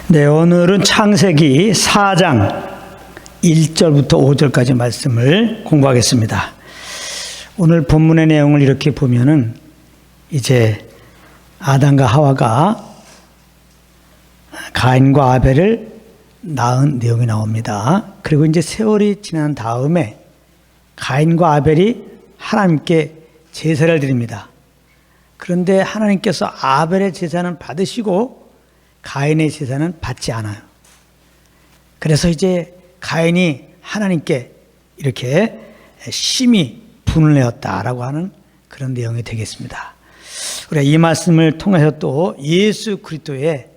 네, 오늘은 창세기 4장 1절부터 5절까지 말씀을 공부하겠습니다. 오늘 본문의 내용을 이렇게 보면은 이제 아담과 하와가 가인과 아벨을 낳은 내용이 나옵니다. 그리고 이제 세월이 지난 다음에 가인과 아벨이 하나님께 제사를 드립니다. 그런데 하나님께서 아벨의 제사는 받으시고 가인의 제사는 받지 않아요. 그래서 이제 가인이 하나님께 이렇게 심히 분을 내었다라고 하는 그런 내용이 되겠습니다. 우리가 이 말씀을 통해서 또 예수 그리스도의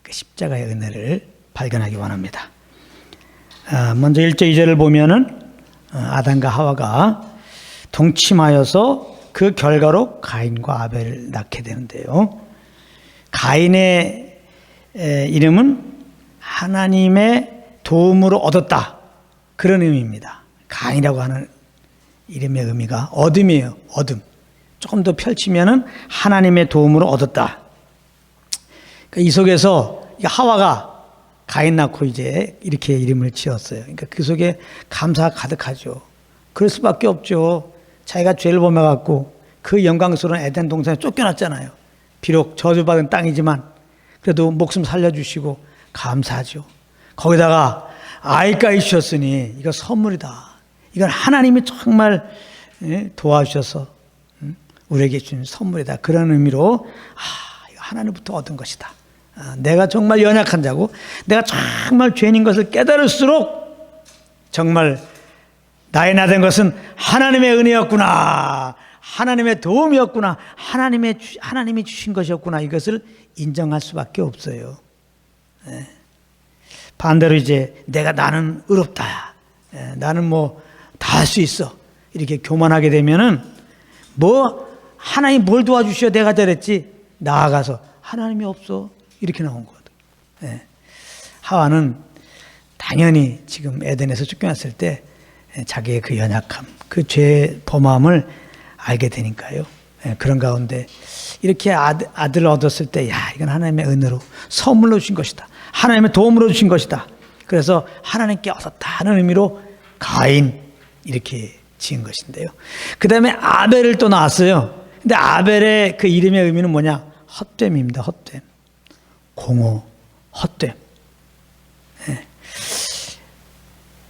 그 십자가의 은혜를 발견하기 원합니다. 먼저 1절 2절을 보면은 아담과 하와가 동침하여서 그 결과로 가인과 아벨을 낳게 되는데요. 가인의 이름은 하나님의 도움으로 얻었다, 그런 의미입니다. 가인이라고 하는 이름의 의미가 얻음이에요. 얻음. 조금 더 펼치면은 하나님의 도움으로 얻었다. 이 속에서 하와가 가인 낳고 이제 이렇게 이름을 지었어요. 그러니까 그 속에 감사가 가득하죠. 그럴 수밖에 없죠. 자기가 죄를 범해갖고 그 영광스러운 에덴 동산에 쫓겨났잖아요. 비록 저주받은 땅이지만 그래도 목숨 살려주시고 감사하죠. 거기다가 아이까지 주셨으니 이거 선물이다. 이건 하나님이 정말 도와주셔서 우리에게 준 선물이다. 그런 의미로 이거 하나님부터 얻은 것이다. 내가 정말 연약한 자고 내가 정말 죄인인 것을 깨달을수록 정말 나의 나된 것은 하나님의 은혜였구나, 하나님의 도움이었구나, 하나님이 주신 것이었구나, 이것을 인정할 수밖에 없어요. 반대로 이제 나는 의롭다, 나는 뭐 다 할 수 있어, 이렇게 교만하게 되면은 하나님 뭘 도와주셔, 내가 잘했지, 나아가서 하나님이 없어, 이렇게 나온 거거든. 하와는 당연히 지금 에덴에서 쫓겨났을 때 자기의 그 연약함, 그 죄 범함을 알게 되니까요. 그런 가운데 이렇게 아들을 얻었을 때, 이건 하나님의 은혜로 선물로 주신 것이다, 하나님의 도움으로 주신 것이다. 그래서 하나님께 얻었다는 의미로 가인 이렇게 지은 것인데요. 그 다음에 아벨을 또 낳았어요. 근데 아벨의 그 이름의 의미는 뭐냐? 헛됨입니다. 헛됨. 공허, 헛됨.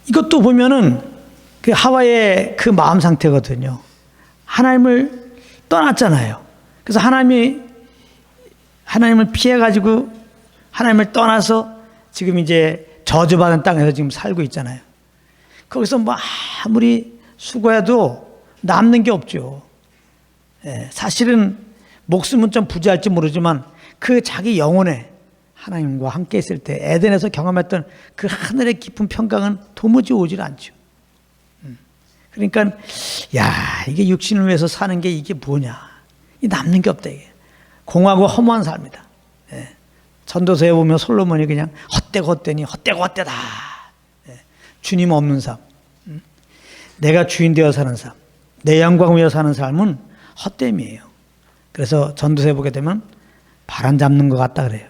이것도 보면은 그 하와의 그 마음 상태거든요. 하나님을 떠났잖아요. 그래서 하나님을 피해가지고 하나님을 떠나서 지금 이제 저주받은 땅에서 지금 살고 있잖아요. 거기서 아무리 수고해도 남는 게 없죠. 사실은 목숨은 좀 부재할지 모르지만 그 자기 영혼에 하나님과 함께 있을 때 에덴에서 경험했던 그 하늘의 깊은 평강은 도무지 오질 않죠. 그러니까 이게 육신을 위해서 사는 게 이게 뭐냐, 이 남는 게 없다, 이게 공하고 허무한 삶이다. 전도서에 보면 솔로몬이 그냥 헛되고 헛되니 헛되고 헛되다, 주님 없는 삶, 내가 주인 되어 사는 삶, 내 영광 위에 사는 삶은 헛됨이에요. 그래서 전도서에 보게 되면 바람 잡는 것 같다 그래요.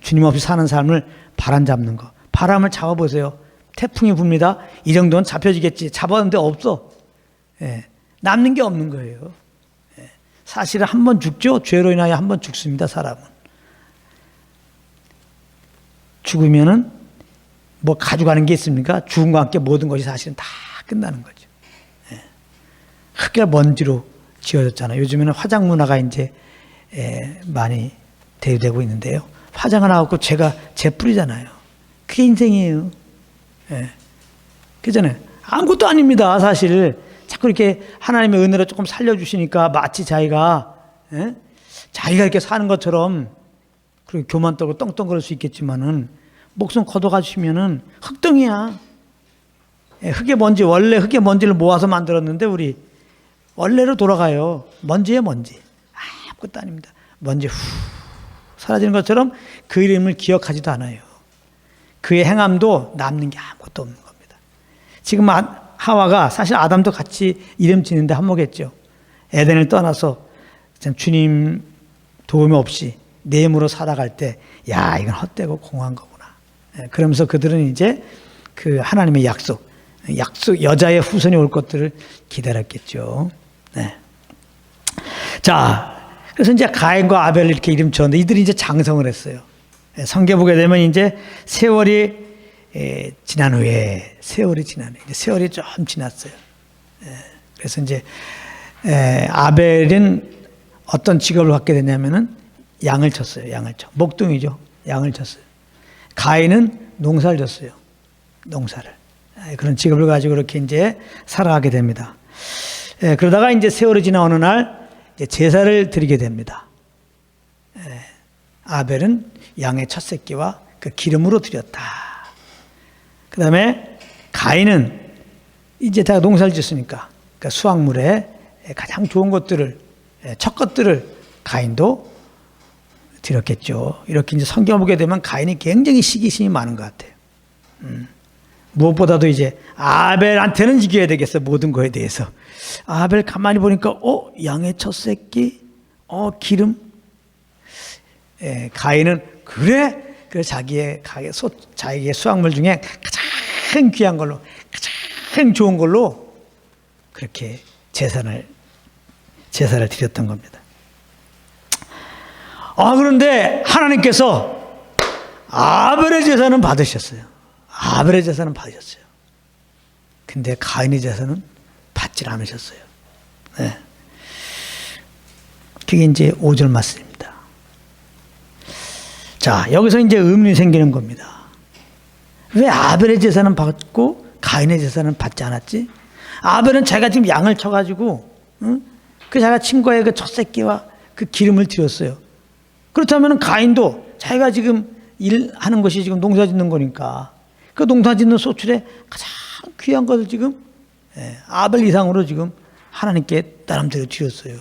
주님 없이 사는 삶을 바람 잡는 거. 바람을 잡아보세요. 태풍이 붑니다. 이 정도는 잡혀지겠지. 잡았는데 없어. 남는 게 없는 거예요. 사실은 한 번 죽죠. 죄로 인하여 한 번 죽습니다. 사람은. 죽으면은 뭐 가져가는 게 있습니까? 죽음과 함께 모든 것이 사실은 다 끝나는 거죠. 흙과 먼지로 지어졌잖아요. 요즘에는 화장 문화가 이제 많이 대두되고 있는데요. 화장 하나 갖고 제가 제 뿌리잖아요. 그게 인생이에요. 그잖아요. 아무것도 아닙니다. 사실 자꾸 이렇게 하나님의 은혜로 조금 살려주시니까 마치 자기가 이렇게 사는 것처럼 그리고 교만 떨고 떵떵거릴 수 있겠지만은 목숨 걷어가 주시면은 흙덩이야. 흙의 먼지, 원래 흙의 먼지를 모아서 만들었는데 우리 원래로 돌아가요. 먼지예요, 먼지. 아무것도 아닙니다. 먼지 사라지는 것처럼 그 이름을 기억하지도 않아요. 그의 행함도 남는 게 아무것도 없는 겁니다. 지금 하와가 사실 아담도 같이 이름 짓는데 한몫했죠. 에덴을 떠나서 주님 도움이 없이 내 힘으로 살아갈 때, 야, 이건 헛되고 공허한 거구나. 그러면서 그들은 이제 그 하나님의 약속, 여자의 후손이 올 것들을 기다렸겠죠. 네. 자, 그래서 이제 가인과 아벨 이렇게 이름 지었는데 이들이 이제 장성을 했어요. 성경 보게 되면 이제 세월이 지난 후에, 이제 세월이 좀 지났어요. 그래서 이제 아벨은 어떤 직업을 갖게 됐냐면은 양을 쳤어요. 목동이죠. 양을 쳤어요. 가인은 농사를 졌어요. 농사를. 그런 직업을 가지고 이렇게 이제 살아가게 됩니다. 그러다가 이제 세월이 지나 어느 날 이제 제사를 드리게 됩니다. 아벨은 양의 첫 새끼와 그 기름으로 드렸다. 그 다음에 가인은 이제 다 농사를 짓으니까 그 수확물에 가장 좋은 것들을, 첫 것들을 가인도 드렸겠죠. 이렇게 이제 성경을 보게 되면 가인이 굉장히 시기심이 많은 것 같아요. 무엇보다도 이제 아벨한테는 이겨야 되겠어, 모든 거에 대해서. 아벨 가만히 보니까 양의 첫 새끼, 기름. 가인은 그래 자기의 수확물 중에 가장 귀한 걸로, 가장 좋은 걸로 그렇게 제사를 드렸던 겁니다. 그런데 하나님께서 아벨의 제사는 받으셨어요. 근데 가인의 제사는 받질 않으셨어요. 네. 그게 이제 5절 말씀입니다. 자, 여기서 이제 의문이 생기는 겁니다. 왜 아벨의 제사는 받고 가인의 제사는 받지 않았지? 아벨은 자기가 지금 양을 쳐가지고, 그 자기가 친구의 그 첫 새끼와 그 기름을 드렸어요. 그렇다면 가인도 자기가 지금 일하는 것이 지금 농사 짓는 거니까 그 농사 짓는 소출에 가장 귀한 것을 지금 아벨 이상으로 지금 하나님께 나름대로 드렸어요.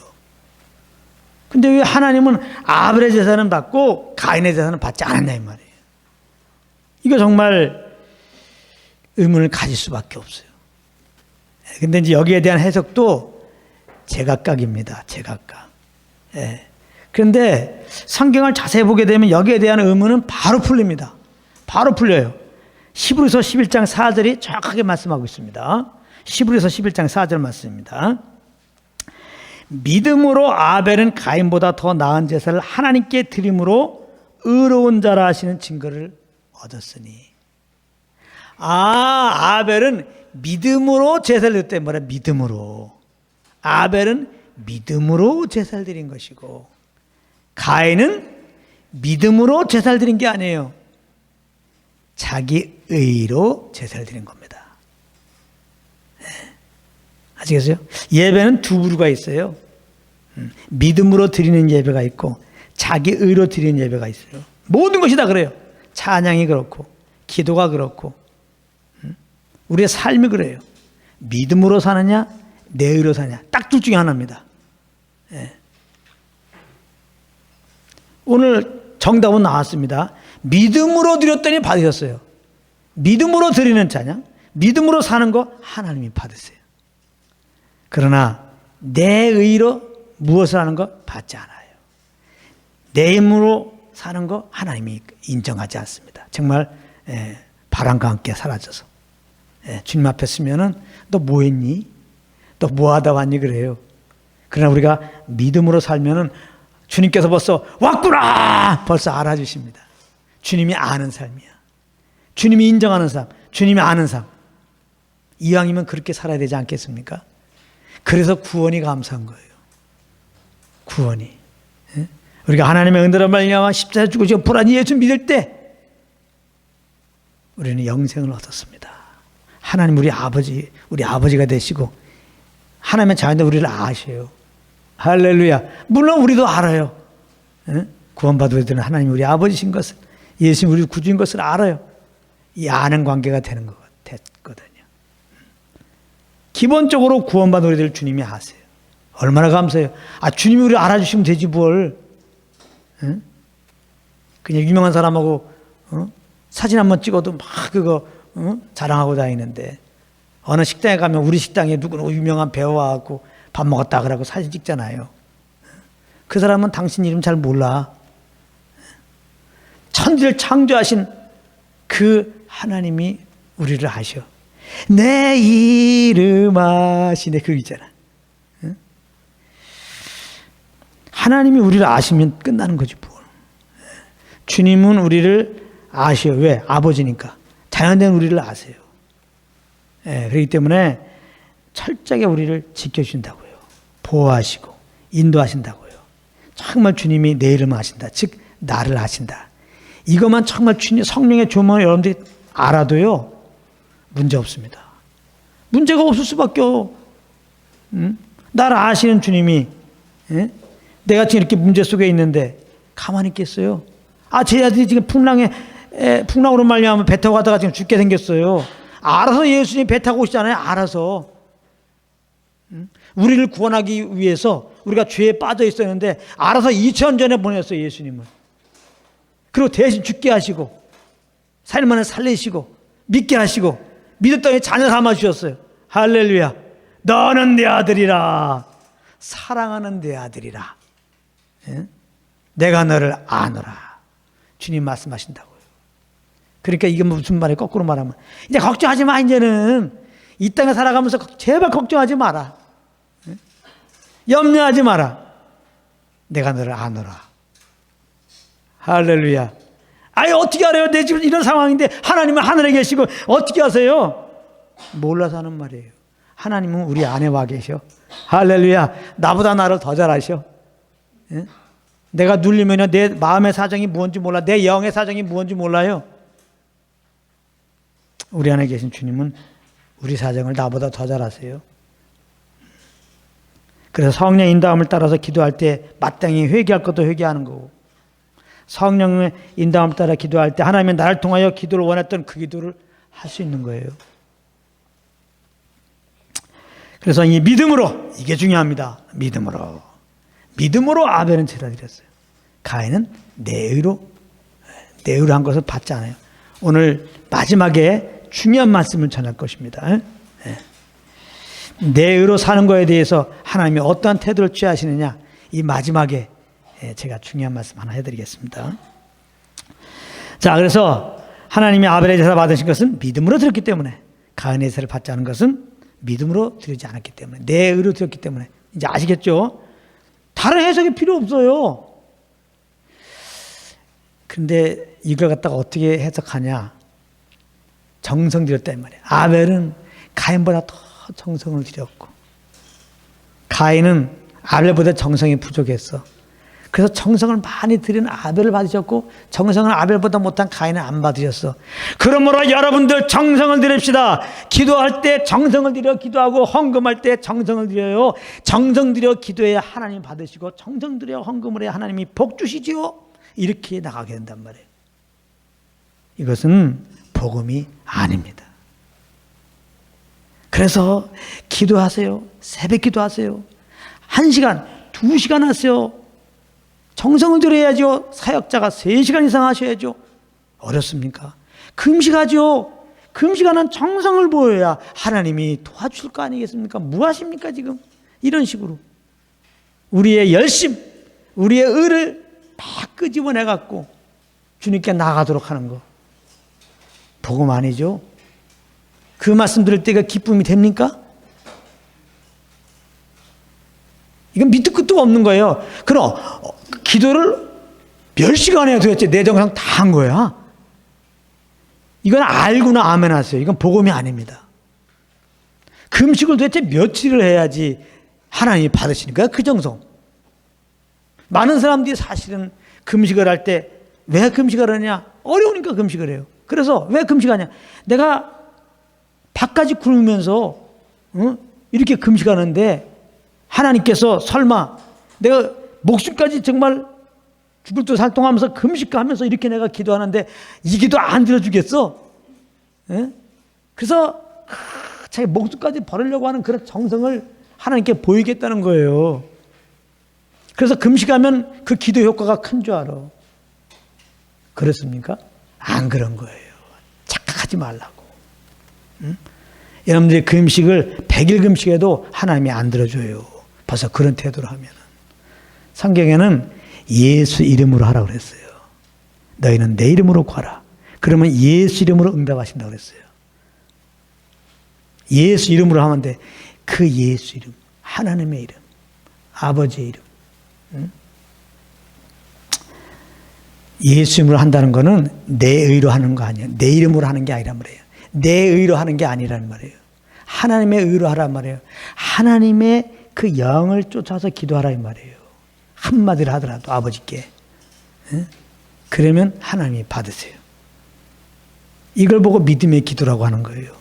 근데 왜 하나님은 아벨의 제사는 받고 가인의 제사는 받지 않았냐 이 말이에요. 이거 정말 의문을 가질 수밖에 없어요. 근데 이제 여기에 대한 해석도 제각각입니다. 제각각. 그런데 성경을 자세히 보게 되면 여기에 대한 의문은 바로 풀립니다. 바로 풀려요. 히브리서 11장 4절이 정확하게 말씀하고 있습니다. 히브리서 11장 4절 말씀입니다. 믿음으로 아벨은 가인보다 더 나은 제사를 하나님께 드림으로 의로운 자라 하시는 증거를 얻었으니. 아벨은 믿음으로 제사를 드렸대. 뭐라? 믿음으로. 아벨은 믿음으로 제사를 드린 것이고 가인은 믿음으로 제사를 드린 게 아니에요. 자기 의로 제사를 드린 겁니다. 아시겠어요? 예배는 두 부류가 있어요. 믿음으로 드리는 예배가 있고 자기 의로 드리는 예배가 있어요. 모든 것이 다 그래요. 찬양이 그렇고 기도가 그렇고 우리의 삶이 그래요. 믿음으로 사느냐 내 의로 사느냐 딱 둘 중에 하나입니다. 오늘 정답은 나왔습니다. 믿음으로 드렸더니 받으셨어요. 믿음으로 드리는 찬양, 믿음으로 사는 거 하나님이 받으세요. 그러나 내 의로 무엇을 하는 거 받지 않아요. 내 힘으로 사는 거 하나님이 인정하지 않습니다. 정말 바람과 함께 사라져서 주님 앞에 서면은 너 뭐 했니? 너 뭐 하다 왔니? 그래요. 그러나 우리가 믿음으로 살면은 주님께서 벌써 알아주십니다. 주님이 아는 삶이야. 주님이 인정하는 삶, 주님이 아는 삶. 이왕이면 그렇게 살아야 되지 않겠습니까? 그래서 구원이 감사한 거예요. 구원이. 우리가 하나님의 은혜로 말미암아 십자가에 죽으시고 부활한 예수 믿을 때 우리는 영생을 얻었습니다. 하나님 우리 아버지가 되시고 하나님의 자녀들 우리를 아셔요. 할렐루야. 물론 우리도 알아요. 구원받은 우리들은 하나님 우리 아버지신 것을, 예수님 우리 구주인 것을 알아요. 이 아는 관계가 되는 것 됐거든요. 기본적으로 구원받은 우리들 주님이 아세요. 얼마나 감사해요. 주님이 우리를 알아주시면 되지 뭘. 그냥 유명한 사람하고 사진 한번 찍어도 막 그거 자랑하고 다니는데 어느 식당에 가면 우리 식당에 누구는 유명한 배우와갖고 밥 먹었다 그러고 사진 찍잖아요. 그 사람은 당신 이름 잘 몰라. 천지를 창조하신 그 하나님이 우리를 아셔. 내 이름 아시네. 그거 있잖아. 응? 하나님이 우리를 아시면 끝나는 거지 뭐. 주님은 우리를 아셔. 왜? 아버지니까. 자연된 우리를 아세요. 그렇기 때문에 철저하게 우리를 지켜주신다고요. 보호하시고 인도하신다고요. 정말 주님이 내 이름을 아신다. 즉 나를 아신다. 이것만 정말 주님 성령의 조명을 여러분들이 알아도요 문제 없습니다. 문제가 없을 수밖에. 나를 아시는 주님이 내가 지금 이렇게 문제 속에 있는데 가만히 있겠어요? 제 아들이 지금 풍랑으로 말미암아 배 타고 가다가 지금 죽게 생겼어요. 알아서 예수님이 배 타고 오시잖아요. 알아서. 우리를 구원하기 위해서 우리가 죄에 빠져 있었는데 알아서 2000년 전에 보냈어요. 예수님을. 그리고 대신 죽게 하시고 살만을 살리시고 믿게 하시고 믿었더니 자녀 삼아 주셨어요. 할렐루야. 너는 내 아들이라. 사랑하는 내 아들이라. 내가 너를 아노라. 주님 말씀하신다고요. 그러니까 이게 무슨 말이에요? 거꾸로 말하면 이제 걱정하지 마. 이제는 이 땅에 살아가면서 제발 걱정하지 마라. 염려하지 마라. 내가 너를 아노라. 할렐루야. 어떻게 알아요? 내 지금 이런 상황인데 하나님은 하늘에 계시고 어떻게 아세요? 몰라서 하는 말이에요. 하나님은 우리 안에 와 계셔. 할렐루야. 나보다 나를 더 잘 아셔. 내가 눌리면 내 마음의 사정이 무엇인지 몰라. 내 영의 사정이 무엇인지 몰라요. 우리 안에 계신 주님은 우리 사정을 나보다 더 잘 아세요. 그래서 성령의 인도함을 따라서 기도할 때 마땅히 회개할 것도 회개하는 거고, 성령의 인도함을 따라 기도할 때 하나님이 나를 통하여 기도를 원했던 그 기도를 할 수 있는 거예요. 그래서 이 믿음으로, 이게 중요합니다. 믿음으로 아벨은 제사 드렸어요. 가인은 내 의로 한 것을 받지 않아요. 오늘 마지막에 중요한 말씀을 전할 것입니다. 내 의로 사는 것에 대해서 하나님이 어떠한 태도를 취하시느냐, 이 마지막에 제가 중요한 말씀 하나 해드리겠습니다. 자, 그래서 하나님이 아벨의 제사 받으신 것은 믿음으로 드렸기 때문에, 가인의 제사를 받지 않은 것은 믿음으로 드리지 않았기 때문에, 내 의로 드렸기 때문에. 이제 아시겠죠? 다른 해석이 필요 없어요. 근데 이걸 갖다가 어떻게 해석하냐? 정성 들였다 이 말이에요. 아벨은 가인보다 더 정성을 들였고, 가인은 아벨보다 정성이 부족했어. 그래서 정성을 많이 들인 아벨을 받으셨고, 정성을 아벨보다 못한 가인은 안 받으셨어. 그러므로 여러분들 정성을 들입시다. 기도할 때 정성을 들여 기도하고, 헌금할 때 정성을 들여요. 정성 들여 기도해야 하나님 받으시고, 정성 들여 헌금을 해야 하나님이 복 주시지요. 이렇게 나가게 된단 말이에요. 이것은 복음이 아닙니다. 그래서 기도하세요. 새벽 기도하세요. 1시간, 2시간 하세요. 정성을 들여야죠. 사역자가 3시간 이상 하셔야죠. 어렵습니까? 금식하죠. 금식하는 정성을 보여야 하나님이 도와줄 거 아니겠습니까? 뭐 하십니까 지금? 이런 식으로 우리의 열심, 우리의 의를 막 끄집어내갖고 주님께 나가도록 하는 거, 복음 아니죠? 그 말씀 들을 때가 기쁨이 됩니까? 이건 밑도 끝도 없는 거예요. 그럼 기도를 몇 시간 해야 도대체 내 정성 다 한 거야? 이건 알고나 아멘 하세요. 이건 복음이 아닙니다. 금식을 도대체 며칠을 해야지 하나님이 받으시니까 그 정성. 많은 사람들이 사실은 금식을 할 때 왜 금식을 하냐? 어려우니까 금식을 해요. 그래서 왜 금식하냐? 내가 밥까지 굶으면서 이렇게 금식하는데 하나님께서 설마 내가 목숨까지 정말 죽을 듯 살동하면서 금식하면서 이렇게 내가 기도하는데 이 기도 안 들어주겠어? 그래서 자기 목숨까지 버리려고 하는 그런 정성을 하나님께 보이겠다는 거예요. 그래서 금식하면 그 기도 효과가 큰 줄 알아. 그렇습니까? 안 그런 거예요. 착각하지 말라고. 여러분들이 금식을 100일 금식해도 하나님이 안 들어줘요. 벌써 그런 태도로 하면. 성경에는 예수 이름으로 하라고 그랬어요. 너희는 내 이름으로 구하라. 그러면 예수 이름으로 응답하신다고 그랬어요. 예수 이름으로 하면 돼. 그 예수 이름, 하나님의 이름, 아버지의 이름. 응? 예수 이름으로 한다는 거는 내 의로 하는 거 아니에요. 내 이름으로 하는 게 아니란 말이에요. 내 의로 하는 게 아니란 말이에요. 하나님의 의로 하란 말이에요. 하나님의 그 영을 쫓아서 기도하라 이 말이에요. 한마디를 하더라도 아버지께. 응? 그러면 하나님이 받으세요. 이걸 보고 믿음의 기도라고 하는 거예요.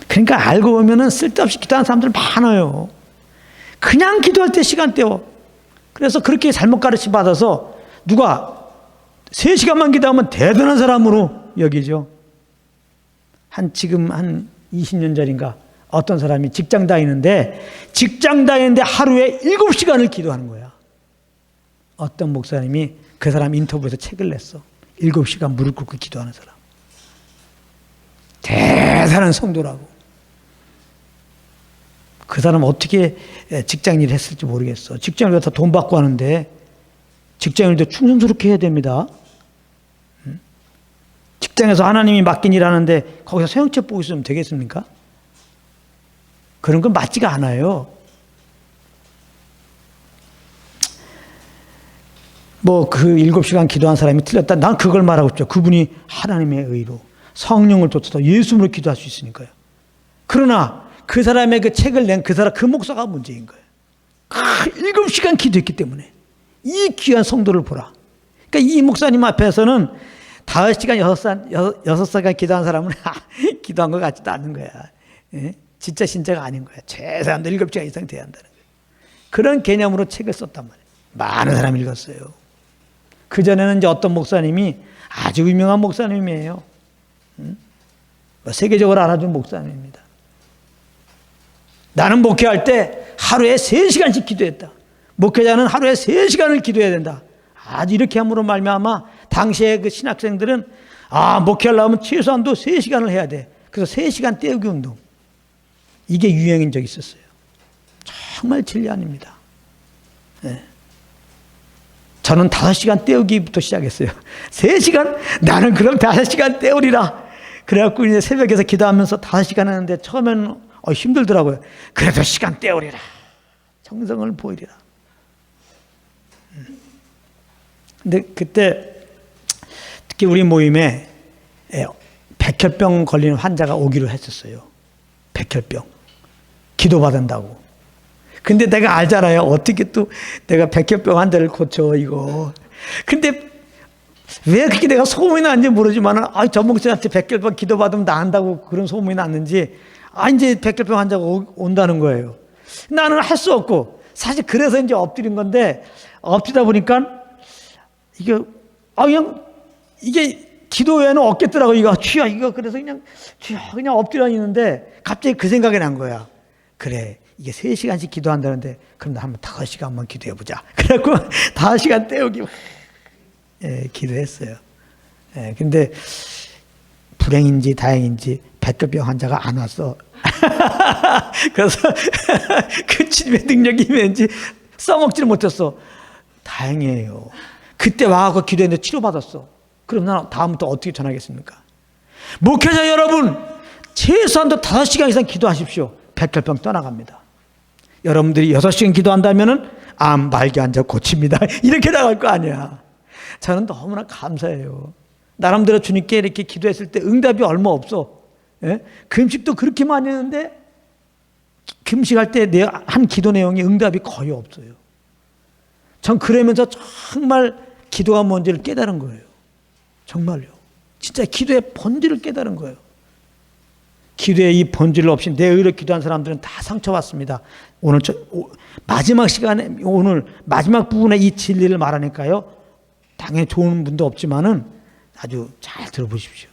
그러니까 알고 보면은 쓸데없이 기도하는 사람들 많아요. 그냥 기도할 때 시간 때워. 그래서 그렇게 잘못 가르침 받아서 누가 3시간만 기도하면 대단한 사람으로 여기죠. 지금 한 20년 전인가 어떤 사람이 직장 다니는데 하루에 7시간을 기도하는 거야. 어떤 목사님이 그 사람 인터뷰에서 책을 냈어. 7시간 무릎 꿇고 기도하는 사람. 대단한 성도라고. 그 사람 어떻게 직장 일 했을지 모르겠어. 직장 일 다 돈 받고 하는데 직장 일도 충성스럽게 해야 됩니다. 직장에서 하나님이 맡긴 일 하는데 거기서 소형책 보고 있으면 되겠습니까? 그런 건 맞지가 않아요. 뭐 그 7시간 기도한 사람이 틀렸다. 난 그걸 말하고 싶죠. 그분이 하나님의 의로 성령을 쫓아서 예수님으로 기도할 수 있으니까요. 그러나 그 사람의 그 책을 낸 그 목사가 문제인 거예요. 7시간 기도했기 때문에 이 귀한 성도를 보라. 그러니까 이 목사님 앞에서는 5시간, 6시간 기도한 사람은 기도한 것 같지도 않는 거야. 예? 진짜 신자가 아닌 거야. 최소한도 7시간 이상 돼야 한다는 거야. 그런 개념으로 책을 썼단 말이에요. 많은 사람이 읽었어요. 그전에는 이제 어떤 목사님이 아주 유명한 목사님이에요. 세계적으로 알아준 목사님입니다. 나는 목회할 때 하루에 3시간씩 기도했다. 목회자는 하루에 3시간을 기도해야 된다. 아주 이렇게 함으로 말미암아 당시에 그 신학생들은 목회하려면 최소한도 3시간을 해야 돼. 그래서 3시간 때우기 운동. 이게 유행인 적이 있었어요. 정말 진리 아닙니다. 네. 저는 5시간 때우기부터 시작했어요. 3시간? 나는 그럼 5시간 때우리라. 그래갖고 이제 새벽에서 기도하면서 5시간 하는데 처음에는 힘들더라고요. 그래도 시간 때우리라. 정성을 보이리라. 근데 그때 특히 우리 모임에 백혈병 걸리는 환자가 오기로 했었어요. 백혈병. 기도받은다고. 근데 내가 알잖아요. 어떻게 또 내가 백혈병 환자를 고쳐, 이거. 근데 왜 그렇게 내가 소문이 났는지 모르지만은, 저 목사한테 백혈병 기도받으면 나은다고 그런 소문이 났는지, 이제 백혈병 환자가 온다는 거예요. 나는 할 수 없고, 사실 그래서 이제 엎드린 건데, 엎드리다 보니까, 그냥, 이게 기도 외에는 없겠더라고, 이거. 그래서 그냥 엎드려 있는데, 갑자기 그 생각이 난 거야. 그래, 이게 3시간씩 기도한다는데, 그럼 나 한번 5시간만 기도해보자. 그래갖고, 5시간 때우기, 기도했어요. 근데, 불행인지 다행인지, 백혈병 환자가 안 왔어. 그래서, 그 치료의 능력이 왠지 써먹지를 못했어. 다행이에요. 그때 와서 기도했는데 치료받았어. 그럼 난 다음부터 어떻게 전하겠습니까? 목회자 여러분, 최소한도 5시간 이상 기도하십시오. 백혈병 떠나갑니다. 여러분들이 6시간 기도한다면은 암 말기 환자 고칩니다. 이렇게 나갈 거 아니야. 저는 너무나 감사해요. 나름대로 주님께 이렇게 기도했을 때 응답이 얼마 없어. 예? 금식도 그렇게 많이 했는데 금식할 때 한 기도 내용이 응답이 거의 없어요. 전 그러면서 정말 기도가 뭔지를 깨달은 거예요. 정말요. 진짜 기도의 본질을 깨달은 거예요. 기도의 이 본질 없이 내 의로 기도한 사람들은 다 상처받습니다. 오늘 마지막 시간에, 오늘 마지막 부분에 이 진리를 말하니까요. 당연히 좋은 분도 없지만은 아주 잘 들어보십시오.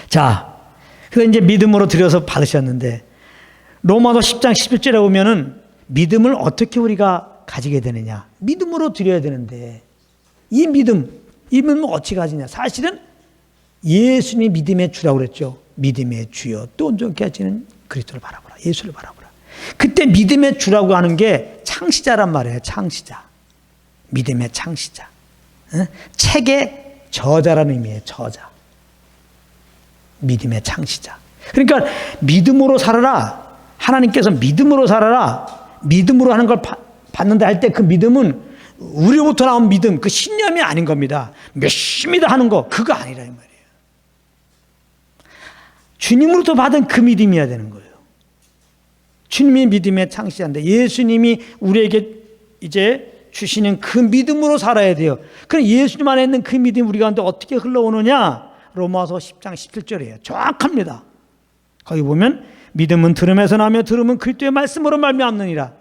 자, 그래서 이제 믿음으로 드려서 받으셨는데, 로마서 10장 11절에 보면은 믿음을 어떻게 우리가 가지게 되느냐. 믿음으로 드려야 되는데, 이 믿음은 어찌 가지냐. 사실은 예수님이 믿음의 주라고 그랬죠. 믿음의 주여 또 온전케 하시는 그리스도를 바라보라. 예수를 바라보라. 그때 믿음의 주라고 하는 게 창시자란 말이에요. 창시자. 믿음의 창시자. 책의 저자라는 의미예요. 저자. 믿음의 창시자. 그러니까 믿음으로 살아라. 하나님께서 믿음으로 살아라. 믿음으로 하는 걸 받는다 할 때 그 믿음은 우리로부터 나온 믿음, 그 신념이 아닌 겁니다. 믿습니다 하는 거, 그거 아니라 이 말이에요. 주님으로부터 받은 그 믿음이어야 되는 거예요. 주님이 믿음의 창시자인데 예수님이 우리에게 이제 주시는 그 믿음으로 살아야 돼요. 그럼 예수님 안에 있는 그 믿음이 우리 가운데 어떻게 흘러오느냐? 로마서 10장 17절이에요. 정확합니다. 거기 보면 믿음은 들음에서 나며 들음은 그리스도의 말씀으로 말미암느니라.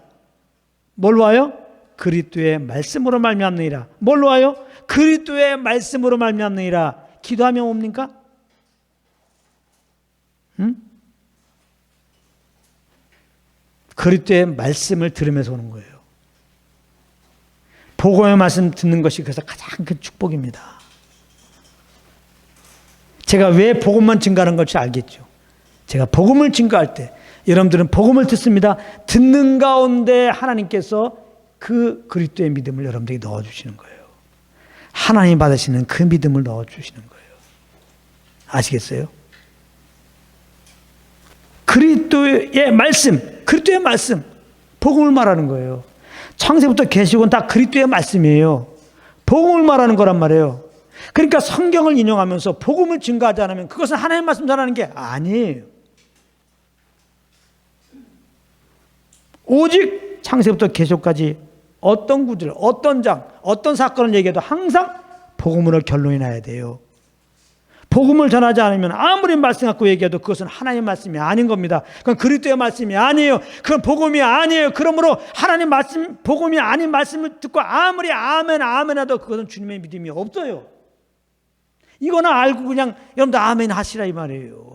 뭘 와요? 그리스도의 말씀으로 말미암느니라. 뭘로 와요? 그리스도의 말씀으로 말미암느니라. 기도하면 옵니까? 그리스도의 말씀을 들으면서 오는 거예요. 복음의 말씀 듣는 것이 그래서 가장 큰 축복입니다. 제가 왜 복음만 증거하는 것인지 알겠죠. 제가 복음을 증거할 때 여러분들은 복음을 듣습니다. 듣는 가운데 하나님께서 그 그리스도의 믿음을 여러분들에게 넣어주시는 거예요. 하나님 받으시는 그 믿음을 넣어주시는 거예요. 아시겠어요? 그리스도의 말씀, 그리스도의 말씀, 복음을 말하는 거예요. 창세부터 계시록은 다 그리스도의 말씀이에요. 복음을 말하는 거란 말이에요. 그러니까 성경을 인용하면서 복음을 증거하지 않으면 그것은 하나님의 말씀 전하는 게 아니에요. 오직 창세부터 계시록까지 어떤 구절, 어떤 장, 어떤 사건을 얘기해도 항상 복음으로 결론이 나야 돼요. 복음을 전하지 않으면 아무리 말씀 갖고 얘기해도 그것은 하나님의 말씀이 아닌 겁니다. 그건 그리스도의 말씀이 아니에요. 그건 복음이 아니에요. 그러므로 하나님 말씀, 복음이 아닌 말씀을 듣고 아무리 아멘, 아멘 해도 그것은 주님의 믿음이 없어요. 이거나 알고 그냥 여러분들 아멘 하시라 이 말이에요.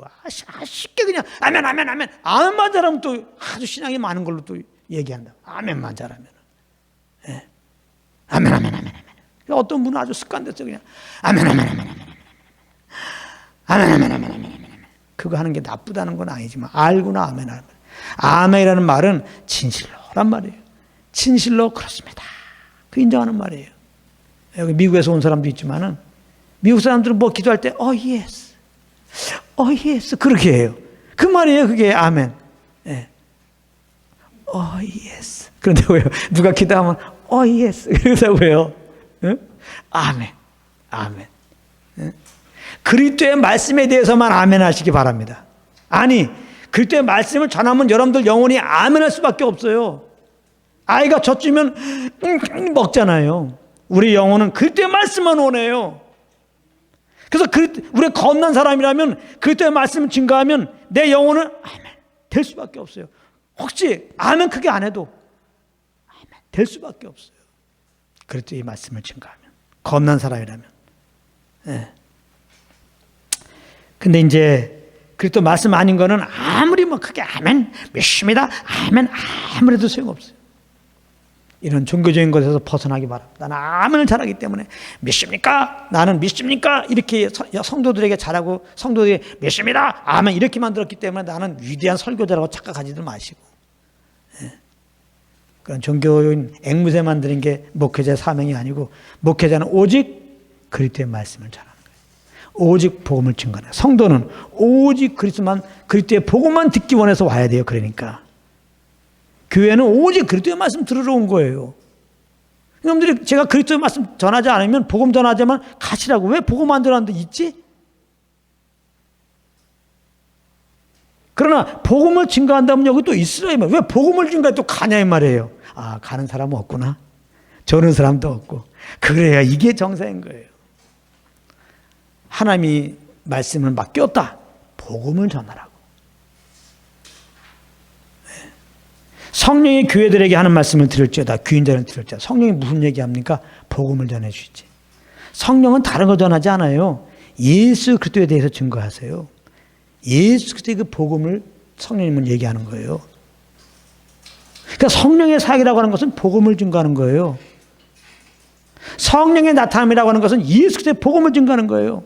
쉽게 그냥 아멘, 아멘, 아멘. 아멘만 잘하면 또 아주 신앙이 많은 걸로 또 얘기한다. 아멘만 잘하면. 예. 아멘, 아멘, 아멘, 아멘. 어떤 분은 아주 습관됐어 그냥 아멘, 아멘, 아멘, 아멘. 아멘, 아멘, 아멘, 아멘, 아멘. 그거 하는 게 나쁘다는 건 아니지만 알고나 아멘, 아멘. 아멘이라는 말은 진실로란 말이에요. 진실로 그렇습니다. 그 인정하는 말이에요. 여기 미국에서 온 사람도 있지만은 미국 사람들은 뭐 기도할 때 예스, 예스 그렇게 해요. 그 말이에요. 그게 아멘. 예. 예스. 그런데 왜요? 누가 기도하면 예스 그러다고 해요. 응? 아멘, 아멘. 응? 그리스도의 말씀에 대해서만 아멘 하시기 바랍니다. 아니, 그리스도의 말씀을 전하면 여러분들 영혼이 아멘 할 수밖에 없어요. 아이가 젖주면 먹잖아요. 우리 영혼은 그리스도의 말씀만 원해요. 그래서 우리 겁난 사람이라면 그리스도의 말씀을 증거하면 내 영혼은 아멘 될 수밖에 없어요. 혹시 아멘 크게 안 해도 아멘 될 수밖에 없어요. 그리스도의 말씀을 증거하면 겁난 사람이라면. 예. 근데 이제 그리스도 말씀 아닌 거는 아무리 뭐 크게 아멘 믿습니다 아멘 아무래도 소용없어요. 이런 종교적인 것에서 벗어나기 바랍니다. 나는 아멘을 잘하기 때문에 믿습니까? 나는 믿습니까? 이렇게 성도들에게 잘하고 성도들이 믿습니다 아멘 이렇게 만들었기 때문에 나는 위대한 설교자라고 착각하지도 마시고. 예. 그런 종교인 앵무새 만드는 게 목회자의 사명이 아니고 목회자는 오직 그리스도의 말씀을 전하는 거예요. 오직 복음을 증거하는. 성도는 오직 그리스도의 복음만 듣기 원해서 와야 돼요. 그러니까 교회는 오직 그리스도의 말씀 들으러 온 거예요. 여러분들이 제가 그리스도의 말씀 전하지 않으면 복음 전하자면 가시라고. 왜 복음 안 전하는데 있지? 그러나 복음을 증거한다면 여기 또 있으라 이 말. 왜 복음을 증거해 또 가냐 이 말이에요. 아, 가는 사람은 없구나. 저는 사람도 없고. 그래야 이게 정상인 거예요. 하나님이 말씀을 맡겼다. 복음을 전하라고. 네. 성령이 교회들에게 하는 말씀을 들을지어다. 귀인자는 들을지어다. 성령이 무슨 얘기합니까? 복음을 전해주시지. 성령은 다른 거 전하지 않아요. 예수 그리스도에 대해서 증거하세요. 예수 그리스도의 그 복음을 성령님은 얘기하는 거예요. 그러니까 성령의 사역이라고 하는 것은 복음을 증거하는 거예요. 성령의 나타남이라고 하는 것은 예수 그리스도의 복음을 증거하는 거예요.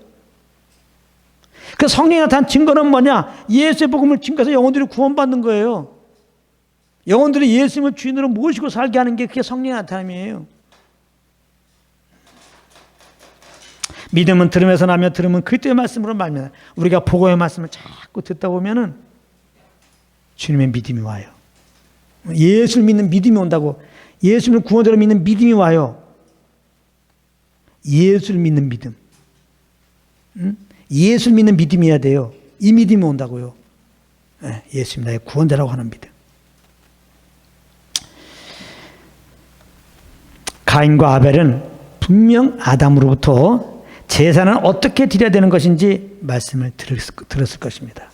그 성령이 나타난 증거는 뭐냐? 예수의 복음을 증거해서 영혼들이 구원받는 거예요. 영혼들이 예수님을 주인으로 모시고 살게 하는 게 그게 성령의 나타남이에요. 믿음은 들음에서 나며 들음은 그리스도의 말씀으로 말미암아. 우리가 복음의 말씀을 자꾸 듣다 보면은 주님의 믿음이 와요. 예수를 믿는 믿음이 온다고. 예수를 구원자로 믿는 믿음이 와요. 예수를 믿는 믿음. 예수를 믿는 믿음이어야 돼요. 이 믿음이 온다고요. 예수님 나의 구원자라고 하는 믿음. 가인과 아벨은 분명 아담으로부터 제사는 어떻게 드려야 되는 것인지 말씀을 들었을 것입니다.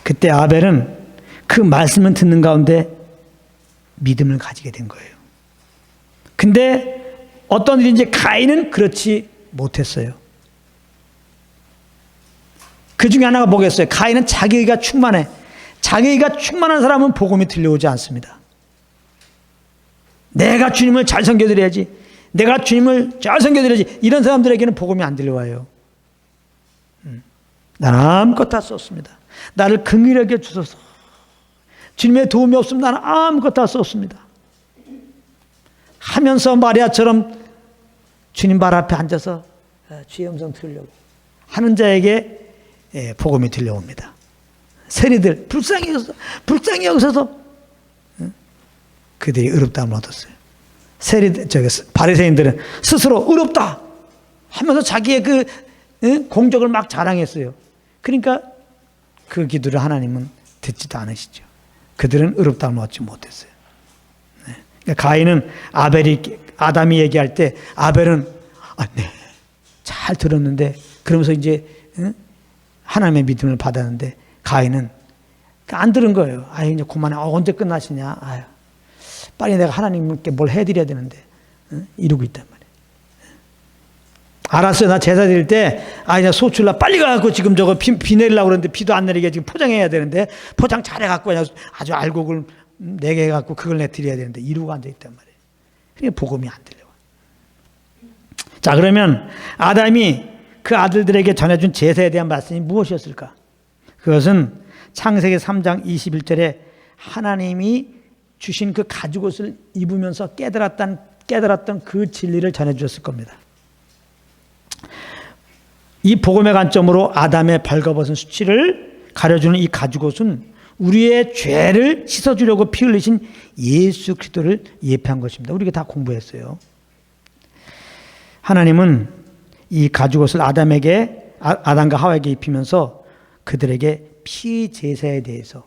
그때 아벨은 그 말씀을 듣는 가운데 믿음을 가지게 된 거예요. 근데 어떤 일인지 가인은 그렇지 못했어요. 그 중에 하나가 뭐겠어요? 가인은 자기의가 충만해. 자기의가 충만한 사람은 복음이 들려오지 않습니다. 내가 주님을 잘 섬겨드려야지. 내가 주님을 잘 섬겨드려야지. 이런 사람들에게는 복음이 안 들려와요. 나는 아무것도 할 수 없습니다. 나를 긍휼하게 주소서. 주님의 도움이 없으면 나는 아무것도 할 수 없습니다. 하면서 마리아처럼 주님 발 앞에 앉아서 주의 음성 들으려고 하는 자에게 복음이 들려옵니다. 세리들 불쌍히 여기서 그들이 의롭다함을 얻었어요. 바리새인들은 스스로 의롭다 하면서 자기의 그 공적을 막 자랑했어요. 그러니까 그 기도를 하나님은 듣지도 않으시죠. 그들은 의롭다함을 얻지 못했어요. 그러니까 가인은 아담이 얘기할 때 아벨은 네, 잘 들었는데 그러면서 이제 하나님의 믿음을 받았는데 가인은 안 들은 거예요. 이제 그만해. 언제 끝나시냐. 빨리 내가 하나님께 뭘 해드려야 되는데 이러고 있단 말이에요. 알았어요. 나 제사 드릴 때 이제 소출나 빨리 가갖고 지금 저거 비 내리려고 그러는데 비도 안 내리게 지금 포장해야 되는데 포장 잘해갖고 그냥 아주 알곡을 내게 해갖고 그걸 내 드려야 되는데 이러고 앉아있단 말이에요. 그러니까 복음이 안 들려와. 자, 그러면 아담이 그 아들들에게 전해준 제사에 대한 말씀이 무엇이었을까? 그것은 창세기 3장 21절에 하나님이 주신 그 가죽옷을 입으면서 깨달았던 그 진리를 전해주셨을 겁니다. 이 복음의 관점으로 아담의 벌거벗은 수치를 가려주는 이 가죽옷은 우리의 죄를 씻어주려고 피 흘리신 예수 그리스도를 예표한 것입니다. 우리가 다 공부했어요. 하나님은 이 가죽옷을 아담과 하와에게 입히면서 그들에게 피 제사에 대해서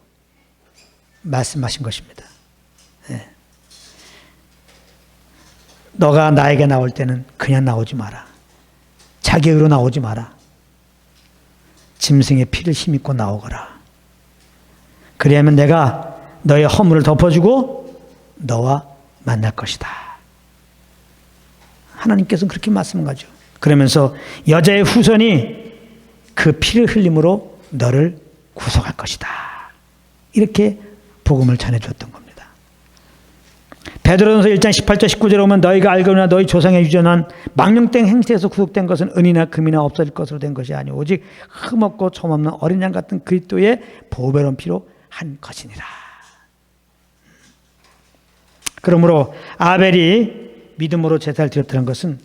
말씀하신 것입니다. 너가 나에게 나올 때는 그냥 나오지 마라. 자기 의로 나오지 마라. 짐승의 피를 힘입고 나오거라. 그리하면 내가 너의 허물을 덮어주고 너와 만날 것이다. 하나님께서는 그렇게 말씀하죠. 그러면서 여자의 후손이 그 피를 흘림으로 너를 구속할 것이다. 이렇게 복음을 전해주었던 겁니다. 베드로전서 1장 18절 19절에 보면 너희가 알거니와 너희 조상의 유전한 망령된 행세에서 구속된 것은 은이나 금이나 없어질 것으로 된 것이 아니오 오직 흠없고 점없는 어린 양 같은 그리스도의 보배로운 피로 한 것이니라. 그러므로 아벨이 믿음으로 제사를 드렸다는 것은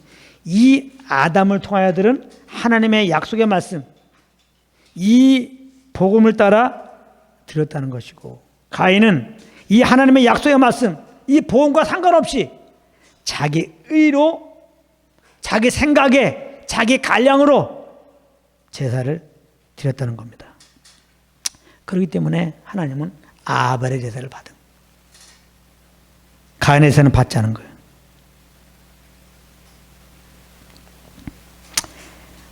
이 아담을 통하여 들은 하나님의 약속의 말씀, 이 복음을 따라 드렸다는 것이고, 가인은 이 하나님의 약속의 말씀, 이 복음과 상관없이 자기 의로, 자기 생각에, 자기 갈량으로 제사를 드렸다는 겁니다. 그렇기 때문에 하나님은 아벨의 제사를 받은, 가인의 제사는 받지 않은 거예요.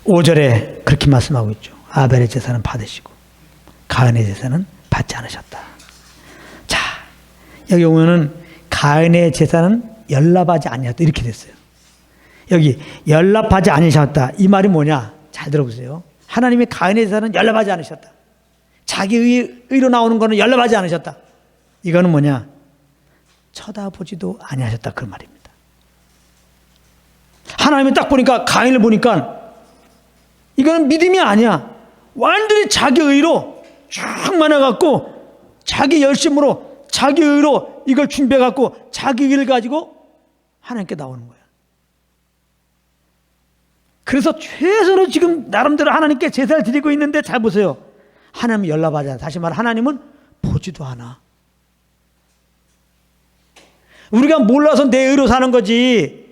5절에 그렇게 말씀하고 있죠. 아벨의 제사는 받으시고 가인의 제사는 받지 않으셨다. 자, 여기 보면은 가인의 제사는 연락하지 아니었다 이렇게 됐어요. 여기 연락하지 않으셨다 이 말이 뭐냐? 잘 들어보세요. 하나님이 가인의 제사는 연락하지 않으셨다. 자기 의로 나오는 거는 연락하지 않으셨다. 이거는 뭐냐? 쳐다보지도 아니하셨다 그 말입니다. 하나님이 딱 보니까 가인을 보니까 이거는 믿음이 아니야. 완전히 자기 의로 쭉 많아갖고 자기 열심으로 자기 의로 이걸 준비해 갖고 자기 의를 가지고 하나님께 나오는 거야. 그래서 최선으로 지금 나름대로 하나님께 제사를 드리고 있는데 잘 보세요. 하나님은 연락하지 않아. 다시 말해 하나님은 보지도 않아. 우리가 몰라서 내 의로 사는 거지.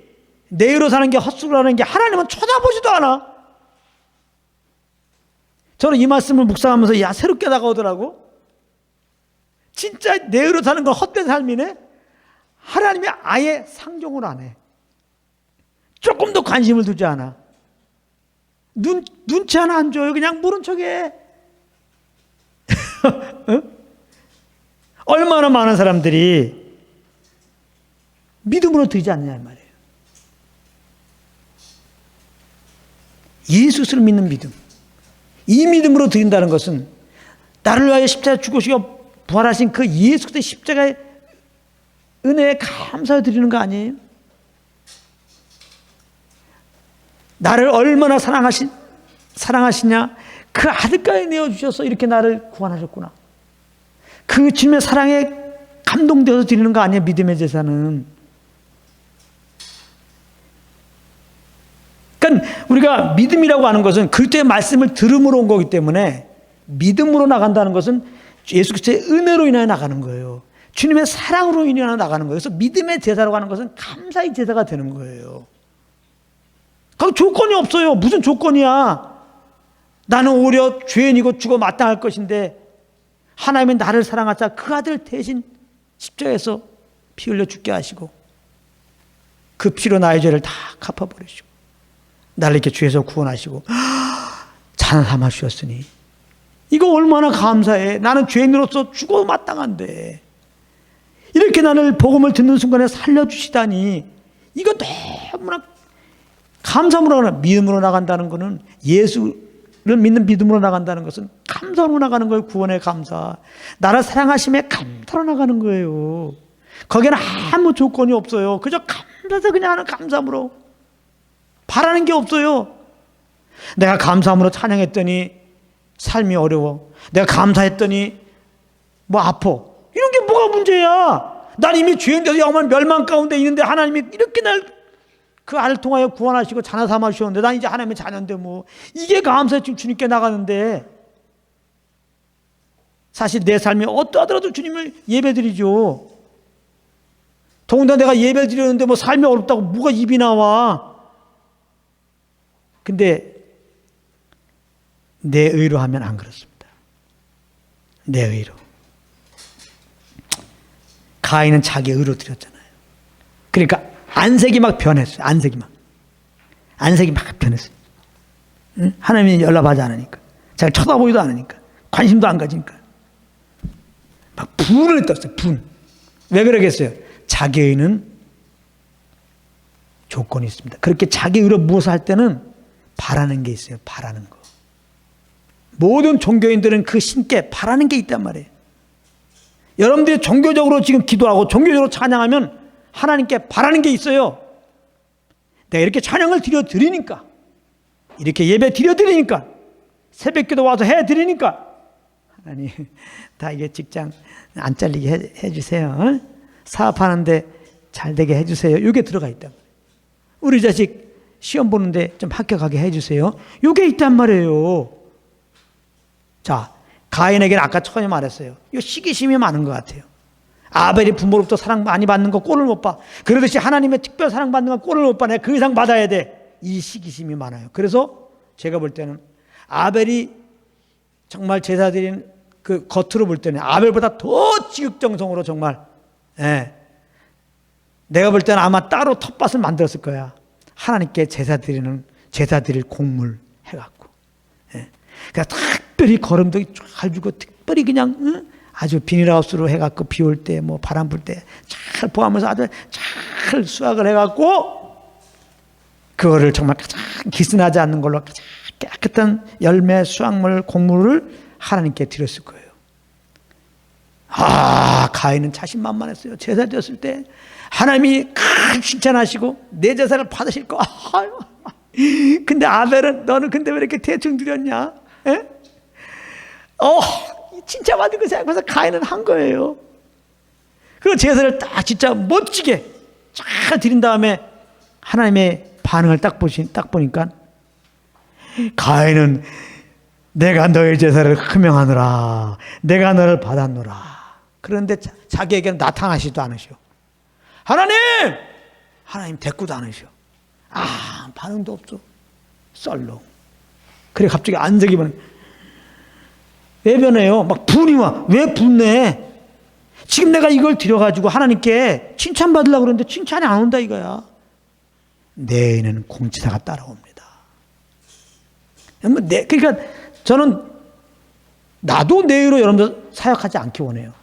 내 의로 사는 게 헛수고라는 게 하나님은 쳐다보지도 않아. 저는 이 말씀을 묵상하면서 야 새롭게 다가오더라고. 진짜 내 의로 사는 건 헛된 삶이네. 하나님이 아예 상종을 안 해. 조금도 관심을 두지 않아. 눈치 하나 안 줘요. 그냥 모른 척해. 얼마나 많은 사람들이 믿음으로 드리지 않느냐 말이에요. 예수를 믿는 믿음. 이 믿음으로 드린다는 것은 나를 위하여 십자가에 죽으시고 부활하신 그 예수 그리스도의 십자가의 은혜에 감사해 드리는 거 아니에요? 나를 얼마나 사랑하시냐? 그 아들까지 내어주셔서 이렇게 나를 구원하셨구나. 그 주님의 사랑에 감동되어서 드리는 거 아니에요? 믿음의 제사는. 그러니까 우리가 믿음이라고 하는 것은 그리스도의 말씀을 들음으로 온 거기 때문에 믿음으로 나간다는 것은 예수 그리스도의 은혜로 인하여 나가는 거예요. 주님의 사랑으로 인하여 나가는 거예요. 그래서 믿음의 제사라고 하는 것은 감사의 제사가 되는 거예요. 그 조건이 없어요. 무슨 조건이야. 나는 오히려 죄인이고 죽어 마땅할 것인데 하나님이 나를 사랑하사 그 아들 대신 십자가에서 피 흘려 죽게 하시고 그 피로 나의 죄를 다 갚아버리시고 나를 이렇게 죄에서 구원하시고 잔 삼아 주셨으니 이거 얼마나 감사해. 나는 죄인으로서 죽어 마땅한데 이렇게 나를 복음을 듣는 순간에 살려주시다니 이거 너무나 감사함으로 나가는, 믿음으로 나간다는 것은 예수를 믿는 믿음으로 나간다는 것은 감사로 나가는 거예요. 구원의 감사. 나를 사랑하심에 감사로 나가는 거예요. 거기에는 아무 조건이 없어요. 그저 감사해서 그냥 하는 감사함으로. 바라는 게 없어요. 내가 감사함으로 찬양했더니 삶이 어려워. 내가 감사했더니 뭐 아파. 이런 게 뭐가 문제야. 난 이미 죄인 돼서 영원 멸망 가운데 있는데 하나님이 이렇게 날 그 아를 통하여 구원하시고 자녀 삼아 주셨는데 난 이제 하나님의 자녀인데 뭐 이게 감사해 지금 주님께 나가는데 사실 내 삶이 어떠하더라도 주님을 예배드리죠. 더군다나 내가 예배 드리는데 뭐 삶이 어렵다고 뭐가 입이 나와. 근데 내 의로 하면 안 그렇습니다. 내 의로. 가인은 자기 의로 드렸잖아요. 그러니까 안색이 막 변했어요. 안색이 막 변했어요. 응? 하나님이 연락하지 않으니까. 잘 쳐다보지도 않으니까. 관심도 안 가지니까. 막 분을 떴어요. 분. 왜 그러겠어요? 자기 의는 조건이 있습니다. 그렇게 자기 의로 무엇을 할 때는 바라는 게 있어요. 바라는 거. 모든 종교인들은 그 신께 바라는 게 있단 말이에요. 여러분들이 종교적으로 지금 기도하고 종교적으로 찬양하면 하나님께 바라는 게 있어요. 내가 이렇게 찬양을 드리니까 이렇게 예배 드리니까 새벽기도 와서 해드리니까 하나님 다 이게 직장 안 잘리게 해주세요. 사업하는데 잘 되게 해주세요. 이게 들어가 있다. 우리 자식 시험 보는데 좀 합격하게 해주세요. 이게 있단 말이에요. 자, 가인에게는 아까 처음에 말했어요. 이 시기심이 많은 것 같아요. 아벨이 부모로부터 사랑 많이 받는 거 꼴을 못 봐. 그러듯이 하나님의 특별 사랑받는 거 꼴을 못 봐. 내가 그 이상 받아야 돼. 이 시기심이 많아요. 그래서 제가 볼 때는 아벨이 정말 제사 드린 그 겉으로 볼 때는 아벨보다 더 지극정성으로 정말 내가 볼 때는 아마 따로 텃밭을 만들었을 거야. 하나님께 제사 드릴 곡물 해갖고. 그러니까 특별히 거름도 잘 주고 특별히 그냥 아주 비닐하우스로 해갖고 비 올 때 뭐 바람 불 때 잘 보하면서 아주 잘 수확을 해갖고 그거를 정말 가장 기스나지 않는 걸로 가장 깨끗한 열매 수확물 곡물을 하나님께 드렸을 거예요. 아, 가인은 자신만만했어요. 제사 드렸을 때 하나님이 큰 칭찬하시고 내 제사를 받으실 거. 근데 아벨은 너는 근데 왜 이렇게 대충 드렸냐? 칭찬받은 거 생각해서 가인은 한 거예요. 그 제사를 딱 진짜 멋지게 잘 드린 다음에 하나님의 반응을 딱 보니까 가인은 내가 너의 제사를 흠명하노라. 내가 너를 받았노라. 그런데 자기에게는 나타나시지도 않으시오. 하나님 대꾸도 않으시오. 반응도 없어. 썰렁. 그래 갑자기 안색이 변해. 왜 변해요? 막 분이 와. 왜 분해? 지금 내가 이걸 드려가지고 하나님께 칭찬받으려고 그러는데 칭찬이 안 온다 이거야. 내에는 공치사가 따라옵니다. 그러니까 저는 나도 내 의로 여러분들 사역하지 않기 원해요.